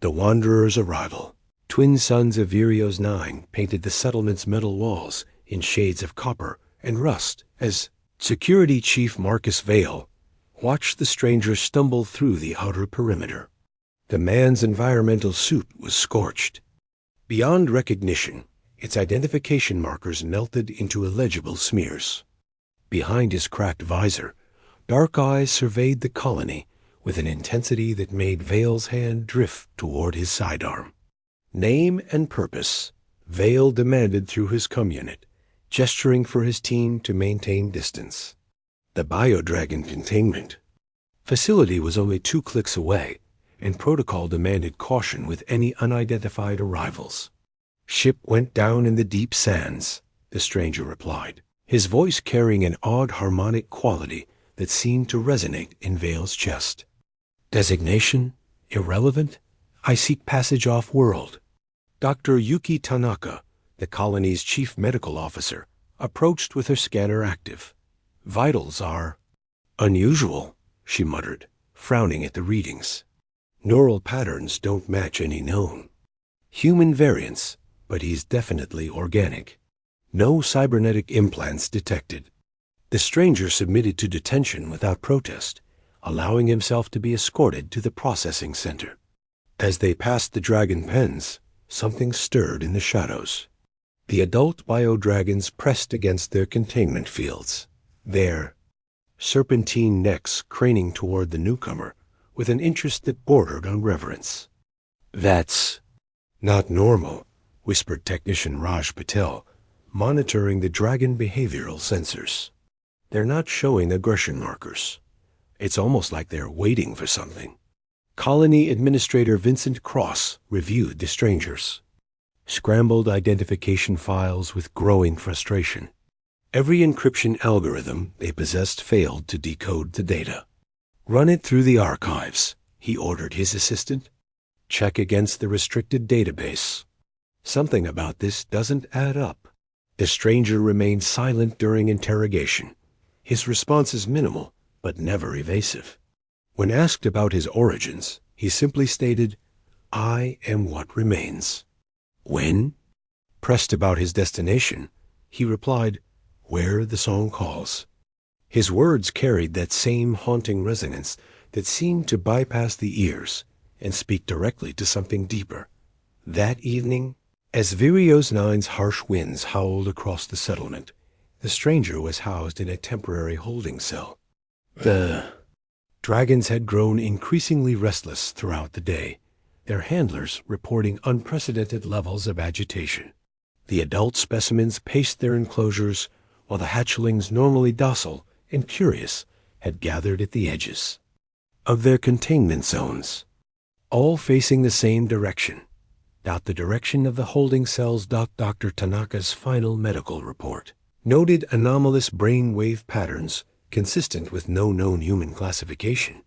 The Wanderer's arrival. Twin sons of Virios 9 painted the settlement's metal walls in shades of copper and rust as Security Chief Marcus Vale watched the stranger stumble through the outer perimeter. The man's environmental suit was scorched. Beyond recognition, its identification markers melted into illegible smears. Behind his cracked visor, dark eyes surveyed the colony with an intensity that made Vale's hand drift toward his sidearm. Name and purpose, Vale demanded through his comm-unit, gesturing for his team to maintain distance. The Biodragon containment facility was only 2 clicks away, and protocol demanded caution with any unidentified arrivals. "Ship went down in the deep sands," the stranger replied, his voice carrying an odd harmonic quality that seemed to resonate in Vale's chest. "Designation? Irrelevant? I seek passage off-world." Dr. Yuki Tanaka, the colony's chief medical officer, approached with her scanner active. "Vitals are unusual," she muttered, frowning at the readings. "Neural patterns don't match any known. Human variants, but he's definitely organic. No cybernetic implants detected." The stranger submitted to detention without protest, allowing himself to be escorted to the processing center. As they passed the dragon pens, something stirred in the shadows. The adult biodragons pressed against their containment fields, their serpentine necks craning toward the newcomer with an interest that bordered on reverence. "That's not normal," whispered Technician Raj Patel, monitoring the dragon behavioral sensors. "They're not showing aggression markers. It's almost like they're waiting for something." Colony Administrator Vincent Cross reviewed the strangers. Scrambled identification files with growing frustration. Every encryption algorithm they possessed failed to decode the data. "Run it through the archives," he ordered his assistant. "Check against the restricted database. Something about this doesn't add up." The stranger remained silent during interrogation, his responses minimal but never evasive. When asked about his origins, he simply stated, "I am what remains." When pressed about his destination, he replied, "Where the song calls." His words carried that same haunting resonance that seemed to bypass the ears and speak directly to something deeper. That evening, as Virios 9's harsh winds howled across the settlement, the stranger was housed in a temporary holding cell. The dragons had grown increasingly restless throughout the day, their handlers reporting unprecedented levels of agitation. The adult specimens paced their enclosures, while the hatchlings, normally docile and curious, had gathered at the edges of their containment zones, all facing the same direction, the direction of the holding cells. Dr. Tanaka's final medical report noted anomalous brainwave patterns consistent with no known human classification.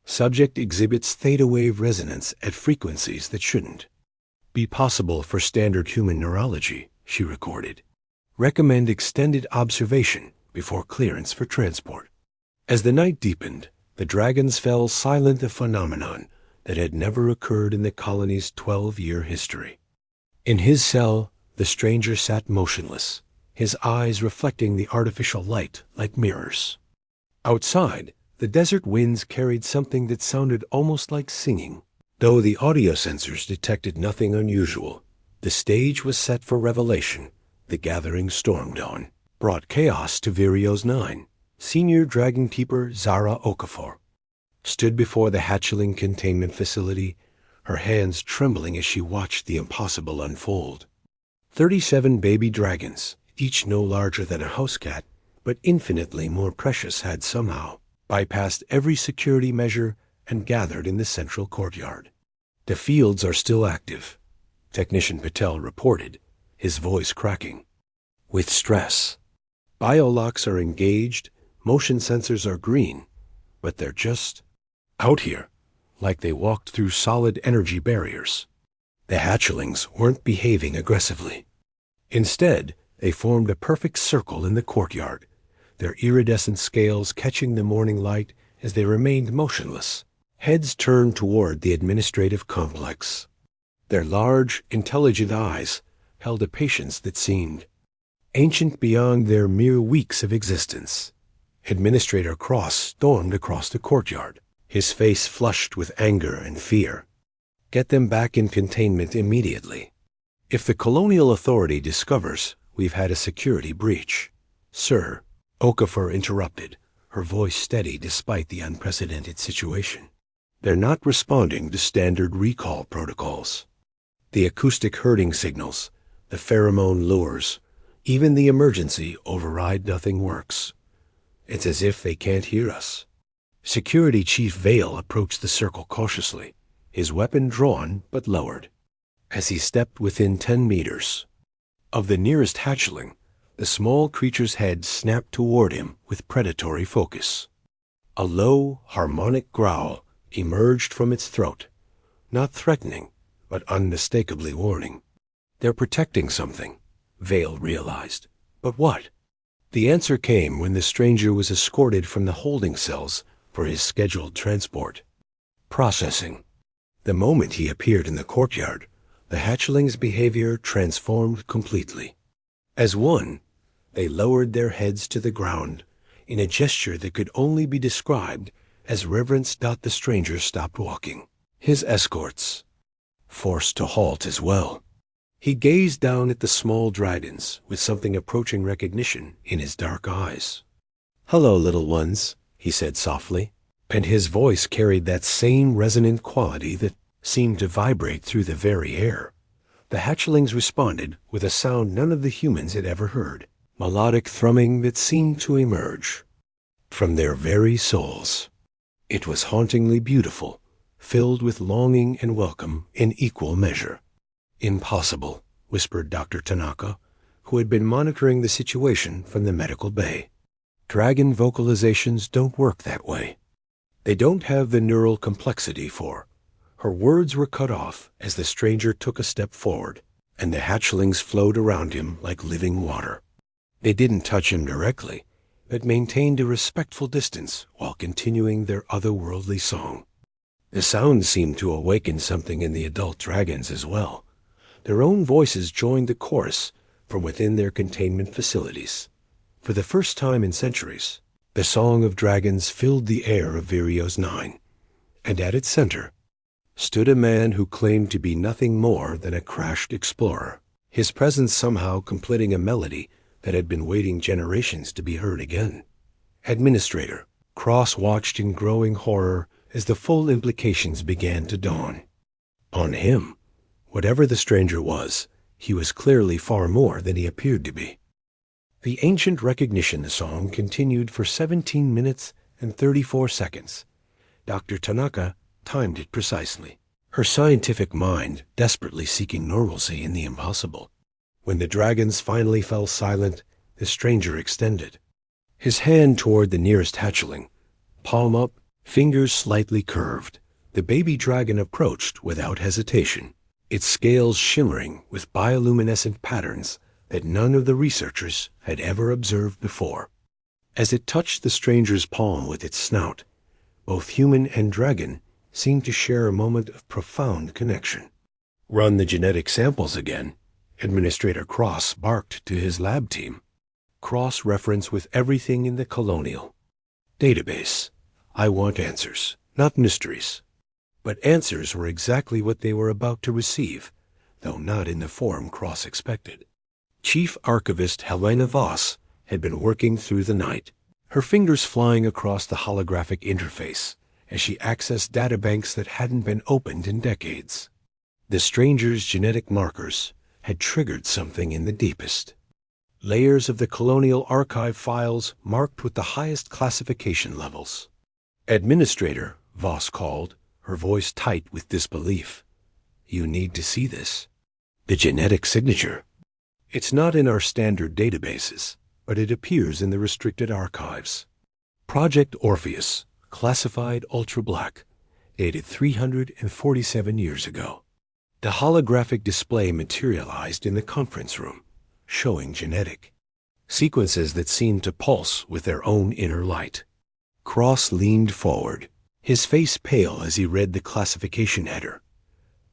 Subject exhibits theta wave resonance at frequencies that shouldn't be possible for standard human neurology, she recorded. Recommend extended observation before clearance for transport. As the night deepened, the dragons fell silent, a phenomenon that had never occurred in the colony's 12-year history. In his cell, the stranger sat motionless, his eyes reflecting the artificial light like mirrors. Outside, the desert winds carried something that sounded almost like singing. Though the audio sensors detected nothing unusual, the stage was set for revelation. The gathering storm dawn brought chaos to Virios 9. Senior Dragon Keeper Zara Okafor stood before the hatchling containment facility, her hands trembling as she watched the impossible unfold. 37 baby dragons, each no larger than a house cat, but infinitely more precious, had somehow bypassed every security measure and gathered in the central courtyard. "The fields are still active," Technician Patel reported, his voice cracking with stress. "Biolocks are engaged, motion sensors are green, but they're just out here, like they walked through solid energy barriers." The hatchlings weren't behaving aggressively. Instead, they formed a perfect circle in the courtyard, their iridescent scales catching the morning light as they remained motionless, Heads turned toward the administrative complex. Their large, intelligent eyes held a patience that seemed ancient beyond their mere weeks of existence. Administrator Cross stormed across the courtyard, his face flushed with anger and fear. Get them back in containment immediately. If the Colonial Authority discovers we've had a security breach. Sir, Okafor interrupted, her voice steady despite the unprecedented situation. They're not responding to standard recall protocols. The acoustic herding signals, the pheromone lures, even the emergency override nothing works. It's as if they can't hear us. Security Chief Vale approached the circle cautiously, his weapon drawn but lowered. As he stepped within 10 meters of the nearest hatchling, the small creature's head snapped toward him with predatory focus. A low, harmonic growl emerged from its throat, not threatening, but unmistakably warning. They're protecting something, Vale realized. But what? The answer came when the stranger was escorted from the holding cells for his scheduled transport. Processing. The moment he appeared in the courtyard, the hatchling's behavior transformed completely. As one, they lowered their heads to the ground in a gesture that could only be described as reverence. The stranger stopped walking, his escorts forced to halt as well. He gazed down at the small dragons with something approaching recognition in his dark eyes. "Hello, little ones," he said softly, and his voice carried that same resonant quality that seemed to vibrate through the very air. The hatchlings responded with a sound none of the humans had ever heard, melodic thrumming that seemed to emerge from their very souls. It was hauntingly beautiful, filled with longing and welcome in equal measure. "Impossible," whispered Dr. Tanaka, who had been monitoring the situation from the medical bay. "Dragon vocalizations don't work that way. They don't have the neural complexity for." Her words were cut off as the stranger took a step forward, and the hatchlings flowed around him like living water. They didn't touch him directly, but maintained a respectful distance while continuing their otherworldly song. The sound seemed to awaken something in the adult dragons as well. Their own voices joined the chorus from within their containment facilities. For the first time in centuries, the song of dragons filled the air of Virios 9, and at its center stood a man who claimed to be nothing more than a crashed explorer, his presence somehow completing a melody that had been waiting generations to be heard again. Administrator Cross watched in growing horror as the full implications began to dawn on him. Whatever the stranger was, he was clearly far more than he appeared to be. The ancient recognition song continued for 17 minutes and 34 seconds. Dr. Tanaka timed it precisely, her scientific mind desperately seeking normalcy in the impossible. When the dragons finally fell silent, the stranger extended his hand toward the nearest hatchling, palm up, fingers slightly curved. The baby dragon approached without hesitation, its scales shimmering with bioluminescent patterns that none of the researchers had ever observed before. As it touched the stranger's palm with its snout, both human and dragon seemed to share a moment of profound connection. "Run the genetic samples again," Administrator Cross barked to his lab team. Cross-reference with everything in the Colonial database. "I want answers, not mysteries." But answers were exactly what they were about to receive, though not in the form Cross expected. Chief Archivist Helena Voss had been working through the night, her fingers flying across the holographic interface as she accessed databanks that hadn't been opened in decades. The stranger's genetic markers had triggered something in the deepest layers of the Colonial Archive files marked with the highest classification levels. "Administrator," Voss called, her voice tight with disbelief. "You need to see this. The genetic signature. It's not in our standard databases, but it appears in the restricted archives. Project Orpheus, classified ultra-black, dated 347 years ago." The holographic display materialized in the conference room, showing genetic sequences that seemed to pulse with their own inner light. Cross leaned forward, his face pale as he read the classification header.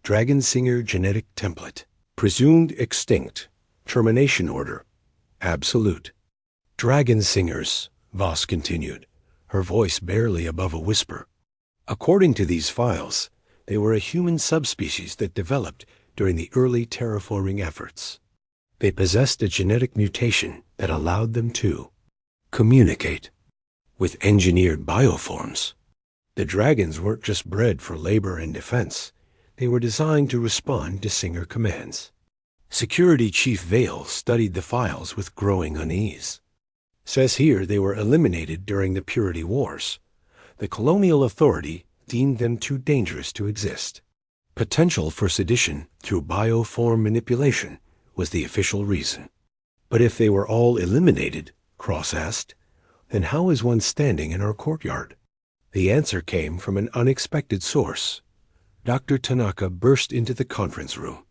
Dragon Singer Genetic Template. Presumed extinct. Termination order. Absolute. Dragon Singers, Voss continued, her voice barely above a whisper. According to these files, they were a human subspecies that developed during the early terraforming efforts. They possessed a genetic mutation that allowed them to communicate with engineered bioforms. The dragons weren't just bred for labor and defense. They were designed to respond to Singer commands. Security Chief Vale studied the files with growing unease. Says here they were eliminated during the Purity Wars. The colonial authority deemed them too dangerous to exist. Potential for sedition through bioform manipulation was the official reason. But if they were all eliminated, Cross asked, then how is one standing in our courtyard? The answer came from an unexpected source. Dr. Tanaka burst into the conference room,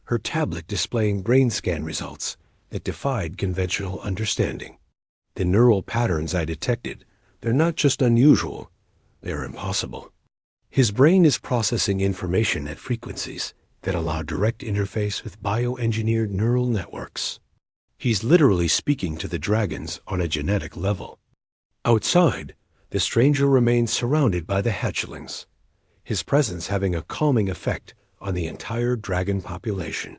her tablet displaying brain scan results that defied conventional understanding. The neural patterns I detected, they're not just unusual, they're impossible. His brain is processing information at frequencies that allow direct interface with bioengineered neural networks. He's literally speaking to the dragons on a genetic level. Outside, the stranger remains surrounded by the hatchlings, his presence having a calming effect on the entire dragon population.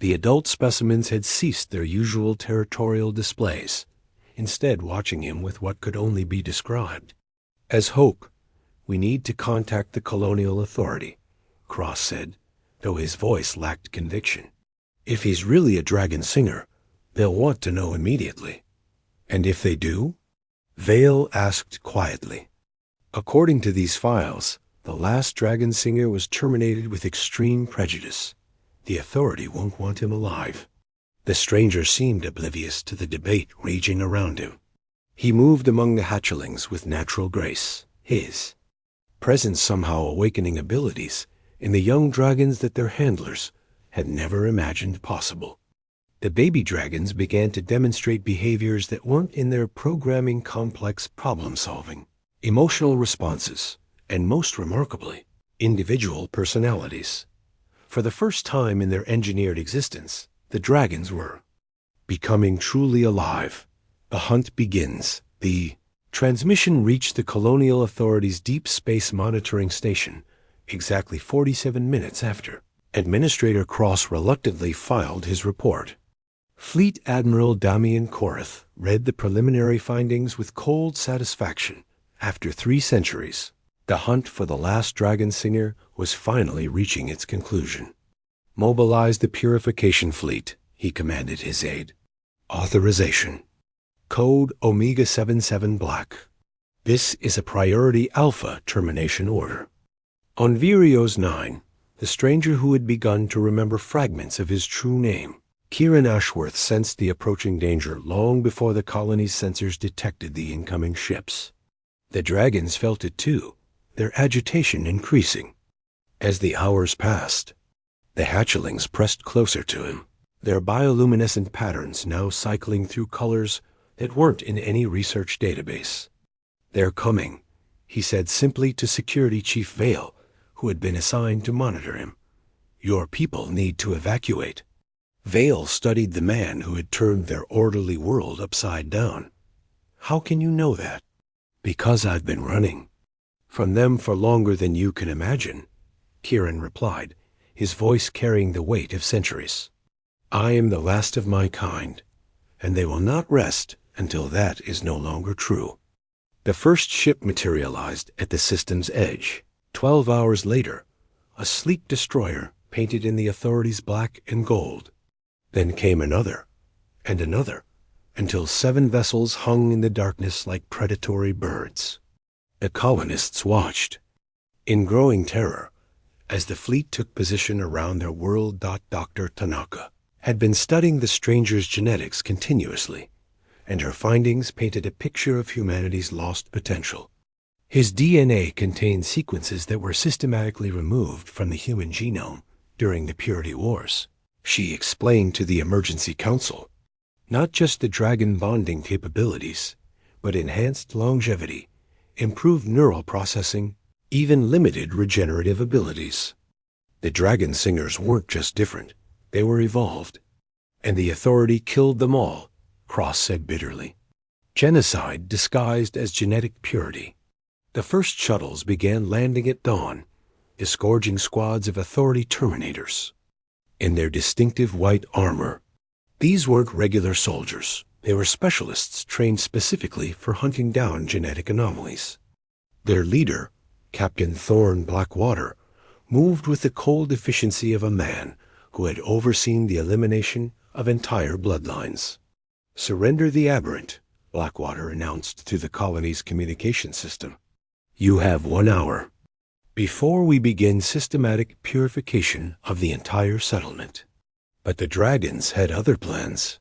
The adult specimens had ceased their usual territorial displays, instead watching him with what could only be described as hope. We need to contact the colonial authority, Cross said, though his voice lacked conviction. If he's really a dragon singer, they'll want to know immediately. And if they do? Vale asked quietly. According to these files, the last dragon singer was terminated with extreme prejudice. The authority won't want him alive. The stranger seemed oblivious to the debate raging around him. He moved among the hatchlings with natural grace, his presence somehow awakening abilities in the young dragons that their handlers had never imagined possible. The baby dragons began to demonstrate behaviors that weren't in their programming complex problem-solving, emotional responses, and most remarkably, individual personalities. For the first time in their engineered existence, the dragons were becoming truly alive. The hunt begins. The transmission reached the Colonial Authority's Deep Space Monitoring Station exactly 47 minutes after Administrator Cross reluctantly filed his report. Fleet Admiral Damian Korath read the preliminary findings with cold satisfaction. After 3 centuries, the hunt for the last dragon singer was finally reaching its conclusion. Mobilize the purification fleet, he commanded his aide. Authorization. Code Omega 77 Black. This is a priority alpha termination order. On Virios 9, the stranger who had begun to remember fragments of his true name, Kieran Ashworth sensed the approaching danger long before the colony's sensors detected the incoming ships. The dragons felt it too, their agitation increasing. As the hours passed, the hatchlings pressed closer to him, their bioluminescent patterns now cycling through colors that weren't in any research database. They're coming, he said simply to Security Chief Vale, who had been assigned to monitor him. Your people need to evacuate. Vale studied the man who had turned their orderly world upside down. How can you know that? Because I've been running from them for longer than you can imagine, Kieran replied, his voice carrying the weight of centuries. I am the last of my kind, and they will not rest until that is no longer true. The first ship materialized at the system's edge. 12 hours later, a sleek destroyer painted in the authorities' black and gold. Then came another, and another, until 7 vessels hung in the darkness like predatory birds. The colonists watched, in growing terror, as the fleet took position around their world. Dr. Tanaka had been studying the stranger's genetics continuously, and her findings painted a picture of humanity's lost potential. His DNA contained sequences that were systematically removed from the human genome during the Purity Wars. She explained to the Emergency Council, not just the dragon bonding capabilities, but enhanced longevity, improved neural processing, even limited regenerative abilities. The dragon singers weren't just different, they were evolved. And the Authority killed them all, Cross said bitterly. Genocide disguised as genetic purity. The first shuttles began landing at dawn, disgorging squads of Authority Terminators. In their distinctive white armor, these weren't regular soldiers. They were specialists trained specifically for hunting down genetic anomalies. Their leader, Captain Thorn Blackwater, moved with the cold efficiency of a man who had overseen the elimination of entire bloodlines. "Surrender the aberrant," Blackwater announced to the colony's communication system. "You have 1 hour before we begin systematic purification of the entire settlement." But the dragons had other plans.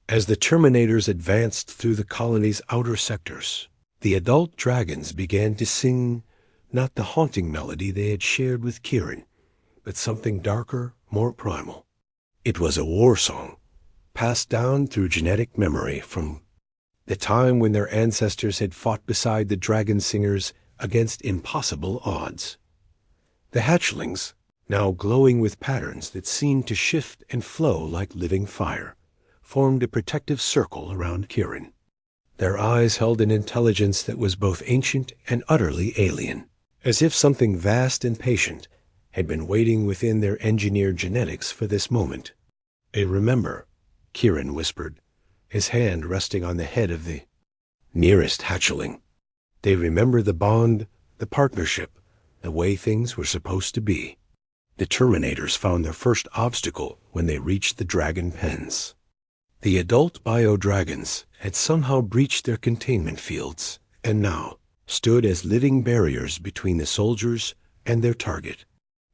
As the Terminators advanced through the colony's outer sectors, the adult dragons began to sing not the haunting melody they had shared with Kieran, but something darker, more primal. It was a war song, passed down through genetic memory from the time when their ancestors had fought beside the dragon singers against impossible odds. The hatchlings, now glowing with patterns that seemed to shift and flow like living fire, formed a protective circle around Kieran. Their eyes held an intelligence that was both ancient and utterly alien, as if something vast and patient had been waiting within their engineered genetics for this moment. "They remember," Kieran whispered, his hand resting on the head of the nearest hatchling. "They remember the bond, the partnership, the way things were supposed to be." The Terminators found their first obstacle when they reached the dragon pens. The adult bio-dragons had somehow breached their containment fields and now stood as living barriers between the soldiers and their target.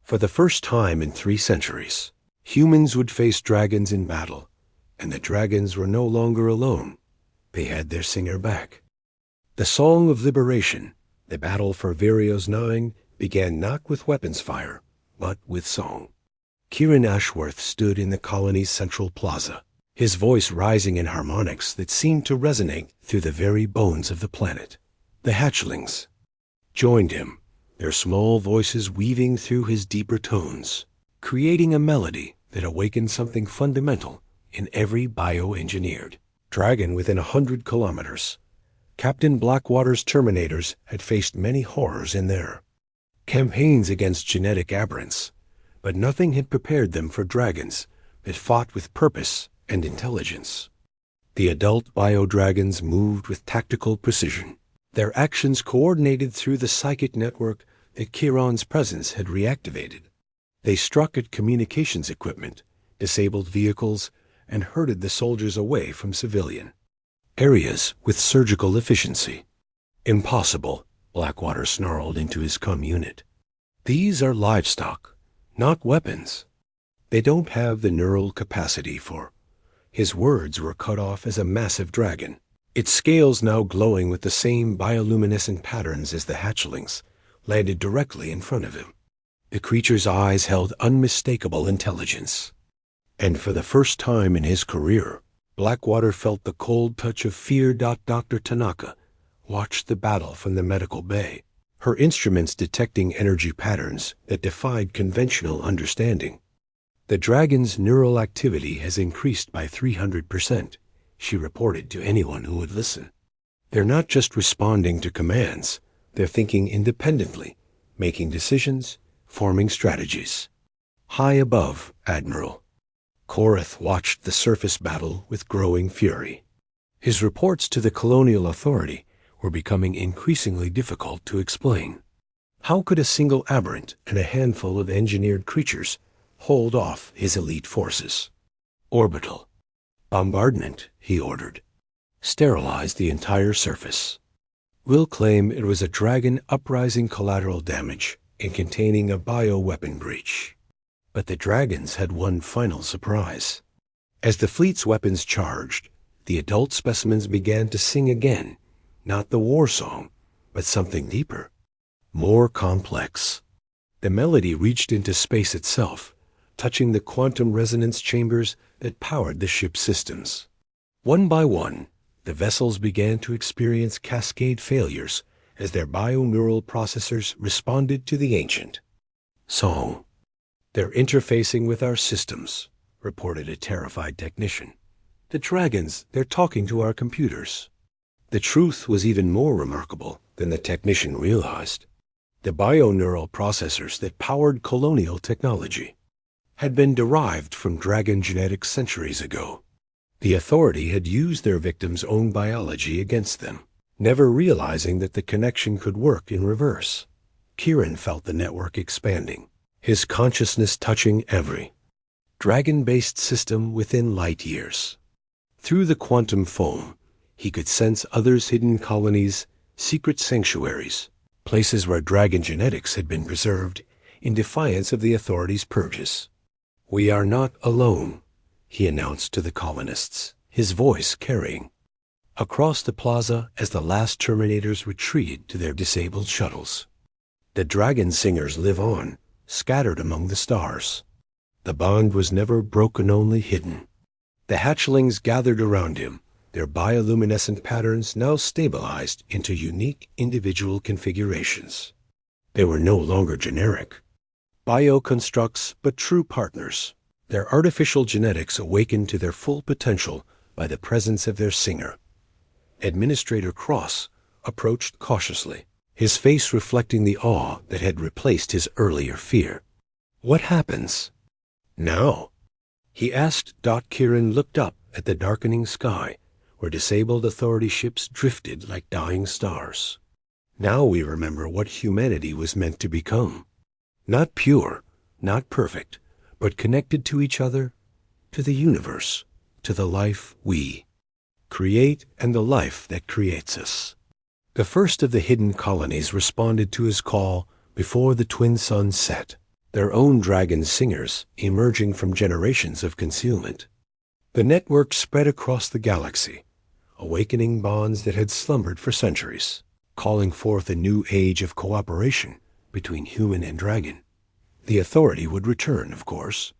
For the first time in 3 centuries, humans would face dragons in battle, and the dragons were no longer alone. They had their singer back. The Song of Liberation, the battle for Virios 9, began not with weapons fire, but with song. Kieran Ashworth stood in the colony's central plaza, his voice rising in harmonics that seemed to resonate through the very bones of the planet. The hatchlings joined him, their small voices weaving through his deeper tones, creating a melody that awakened something fundamental in every bioengineered dragon within 100 kilometers. Captain Blackwater's Terminators had faced many horrors in their campaigns against genetic aberrants, but nothing had prepared them for dragons that fought with purpose and intelligence. The adult bio-dragons moved with tactical precision, their actions coordinated through the psychic network that Kieran's presence had reactivated. They struck at communications equipment, disabled vehicles, and herded the soldiers away from civilian areas with surgical efficiency. "Impossible," Blackwater snarled into his unit. "These are livestock, not weapons. They don't have the neural capacity for—" His words were cut off as a massive dragon, its scales now glowing with the same bioluminescent patterns as the hatchlings, landed directly in front of him. The creature's eyes held unmistakable intelligence. And for the first time in his career, Blackwater felt the cold touch of fear. Dr. Tanaka watched the battle from the medical bay, her instruments detecting energy patterns that defied conventional understanding. "The dragon's neural activity has increased by 300%, she reported to anyone who would listen. "They're not just responding to commands, they're thinking independently, making decisions, forming strategies." "High above, Admiral." Korath watched the surface battle with growing fury. His reports to the Colonial Authority were becoming increasingly difficult to explain. How could a single aberrant and a handful of engineered creatures hold off his elite forces? "Orbital bombardment," he ordered. "Sterilize the entire surface. We'll claim it was a dragon uprising collateral damage in containing a bioweapon breach." But the dragons had one final surprise. As the fleet's weapons charged, the adult specimens began to sing again, not the war song, but something deeper, more complex. The melody reached into space itself, touching the quantum resonance chambers that powered the ship's systems. One by one, the vessels began to experience cascade failures as their bioneural processors responded to the ancient song. "They're interfacing with our systems," reported a terrified technician. "The dragons, they're talking to our computers." The truth was even more remarkable than the technician realized. The bioneural processors that powered colonial technology had been derived from dragon genetics centuries ago. The Authority had used their victims' own biology against them, never realizing that the connection could work in reverse. Kieran felt the network expanding, his consciousness touching every dragon-based system within light years. Through the quantum foam, he could sense others' hidden colonies, secret sanctuaries, places where dragon genetics had been preserved in defiance of the Authority's purges. "We are not alone," he announced to the colonists, his voice carrying across the plaza as the last Terminators retreated to their disabled shuttles. "The dragon singers live on, scattered among the stars. The bond was never broken, only hidden." The hatchlings gathered around him, their bioluminescent patterns now stabilized into unique individual configurations. They were no longer generic bioconstructs, but true partners, their artificial genetics awakened to their full potential by the presence of their singer. Administrator Cross approached cautiously, his face reflecting the awe that had replaced his earlier fear. "What happens now?" he asked. Kieran looked up at the darkening sky, where disabled Authority ships drifted like dying stars. "Now we remember what humanity was meant to become. Not pure, not perfect, but connected to each other, to the universe, to the life we create and the life that creates us." The first of the hidden colonies responded to his call before the twin suns set, their own dragon singers emerging from generations of concealment. The network spread across the galaxy, awakening bonds that had slumbered for centuries, calling forth a new age of cooperation between human and dragon. The Authority would return, of course,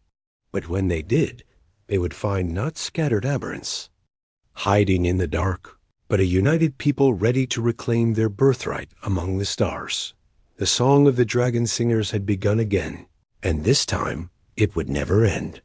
but when they did, they would find not scattered aberrants, hiding in the dark, but a united people ready to reclaim their birthright among the stars. The song of the dragon singers had begun again, and this time it would never end.